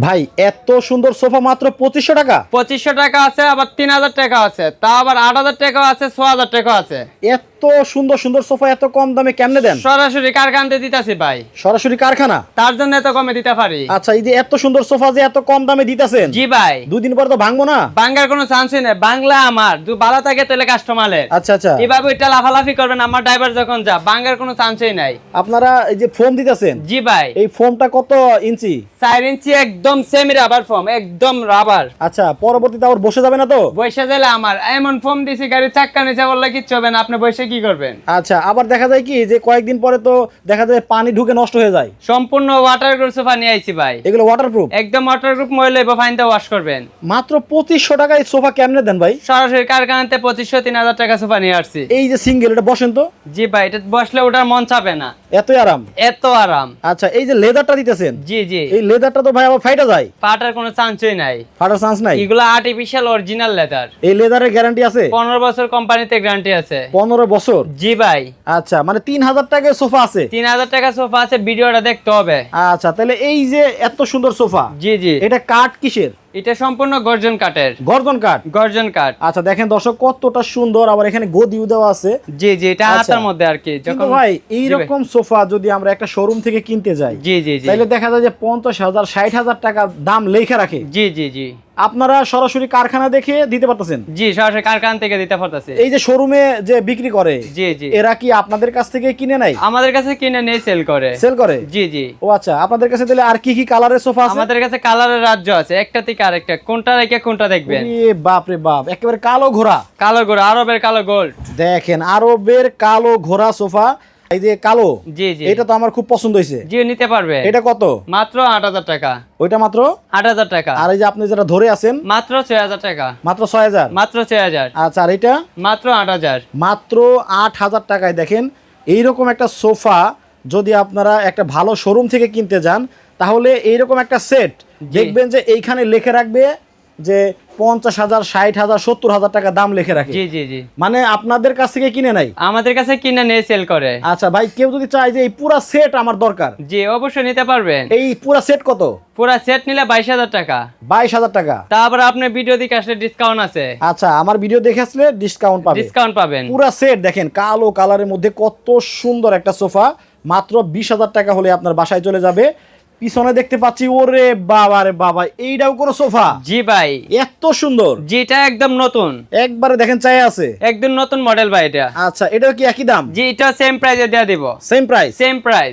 ভাই এত সুন্দর সোফা মাত্র 2500 টাকা? 2500 টাকা আছে, আবার 3000 টাকা আছে, তা আবার 8000 টাকা আছে, 6000 টাকা আছে। এত সুন্দর সুন্দর সোফা এত কম দামে কেমনে দেন? সরাসরি কারখানাতে দিতাছি ভাই, সরাসরি কারখানা? তার জন্য এত কমে দিতে পারি। আচ্ছা, এই যে এত সুন্দর সোফা যে এত কম দামে দিতেছেন, জি ভাই। 2 দিন পরে তো ভাঙবো না? বাঙ্গার কোনো চান্সই নেই, বাংলা আমার ভালো থাকে তাহলে কাস্টমারের। আচ্ছা আচ্ছা, এভাবে এটা লাফালাফি করবেন, আমার ড্রাইভার যখন যা বাঙ্গার কোনো চান্সই নাই। আপনারা এই যে ফোম দিতেছেন, জি ভাই। এই ফোমটা কত ইঞ্চি? 4 ইঞ্চি একদম সেমি রাবার ফোম, একদম রাবার। আচ্ছা, পরবর্তীতে আবার বসে যাবে না তো? বসে গেলে আমার এমন ফোম দিছি, গাড়ির চাক্কা নিচে বললে কিচ্ছু হবে না, আপনি বসে কি করবেন? আচ্ছা, আবার দেখা যায় কি যে কয়েকদিন পরে তো দেখা যায় পানি ঢুকে নষ্ট হয়ে যায়। সম্পূর্ণ ওয়াটারপ্রুফ সোফা নিয়ে আইছি ভাই। এগুলো ওয়াটারপ্রুফ? একদম ওয়াটারপ্রুফ, ময়লা বা ফাইনটা ওয়াশ করবেন। মাত্র 2500 টাকায় সোফা কেমনে দেন ভাই? সরাসরি কারখানাতে 2500-3000 টাকা সোফা নিয়ে আসছি। এই যে সিঙ্গেল, এটা বসেন তো। জি ভাই, এটা বসলে ওটার মন চাপে না, এতই আরাম? এত আরাম। আচ্ছা, এই যে লেদারটা দিতেছেন, জি জি। এই লেদারটা তো ভাই আবার ফাইটা যায়। পাটার কোনো চান্সই নাই, ফাটার চান্স নাই? এগুলো আর্টিফিশিয়াল অরিজিনাল লেদার। এই লেদারের গ্যারান্টি আছে? 15 বছর কোম্পানিতে গ্যারান্টি আছে। 15 বছর? জি ভাই। আচ্ছা, মানে 3000 টাকায় সোফা আছে? 3000 টাকা সোফা আছে, ভিডিওটা দেখতে হবে। আচ্ছা, তাহলে এই যে এত সুন্দর সোফা, জি জি। এটা কাঠ কিসের? এটা সম্পূর্ণ গর্জন কাঠের। গর্জন কাঠ? গর্জন কাঠ। আচ্ছা, দেখেন দর্শক কতটা সুন্দর, আবার এখানে গদিও দেওয়া আছে। জি জি, এটা আচ্ছা। হাতের মধ্যে আর কি। কিন্তু ভাই এইরকম সোফা যদি আমরা একটা শোরুম থেকে কিনতে যাই, জি জি জি। তাহলে দেখা যায় যে 50,000 60,000 টাকা দাম লেখা রাখে। জি জি জি। আপনারা সরাসরি কারখানা দেখে দিতে পারতেছেন? জি, সরাসরি কারখানা থেকে দিতে পারতেছি। এই যে শোরুমে যে বিক্রি করে, জি জি। এরা কি আপনাদের কাছ থেকে কিনে নেয়? আমাদের কাছে কিনে নেই, সেল করে। সেল করে? জি জি। ও আচ্ছা, আপনাদের কাছে তাহলে আর কি কি কালারের সোফা আছে? আমাদের কাছে কালারের রাজ্য আছে, একটা থেকে আরেকটা, কোনটা রেখে কোনটা দেখবেন। এ বাপ রে বাপ, একেবারে কালো ঘোড়া। কালো গোড়া, আরবের কালো গোল্ড। দেখেন, আরবের কালো ঘোড়া সোফা, এই যে কালো, জি জি। এটা তো আমার খুব পছন্দ হয়েছে। জি, নিতে পারবে। এটা কত? মাত্র 8000 টাকা। ওইটা মাত্র 8000 টাকা। আর এই যে আপনি যেটা ধরে আছেন, মাত্র 6000 টাকা। মাত্র 6000? মাত্র 6000। আচ্ছা, আর এটা? মাত্র 8000। মাত্র 8000 টাকায়। দেখেন, এইরকম একটা সোফা যদি আপনারা একটা ভালো শোরুম থেকে কিনতে যান, তাহলে এইরকম একটা সেট দেখবেন যে এইখানে লিখে রাখবে যে 50,000 60,000 70,000 টাকা দাম লিখে রাখে। জি জি জি। মানে আপনাদের কাছ থেকে কিনে নাই? আমাদের কাছে কিনে নিয়ে সেল করে। আচ্ছা ভাই, কেউ যদি চায় যে এই পুরা সেট আমার দরকার, জি, অবশ্যই নিতে পারবেন। এই পুরা সেট কত? পুরা সেট নিলে 22000 টাকা। 22,000 টাকা? তারপর আপনি ভিডিও দেখে আসলে ডিসকাউন্ট আছে। আচ্ছা, আমার ভিডিও দেখে আসলে ডিসকাউন্ট পাবে? ডিসকাউন্ট পাবেন। পুরা সেট দেখেন, কালো কালারের মধ্যে কত সুন্দর একটা সোফা, মাত্র 20,000 টাকা হলে আপনার বাসায় চলে যাবে। পিছনে দেখতে পাচ্ছি, ওরে বাবা রে বাবা, এইটাও কোনো সোফা? জি ভাই। এত সুন্দর? যেটা একদম নতুন, একবারে দেখেন চাই আছে, একদম নতুন মডেল ভাই এটা। আচ্ছা, এটাও কি একই দাম? জি, এটা সেম প্রাইসে দেয়া দিব। Same price? Same price.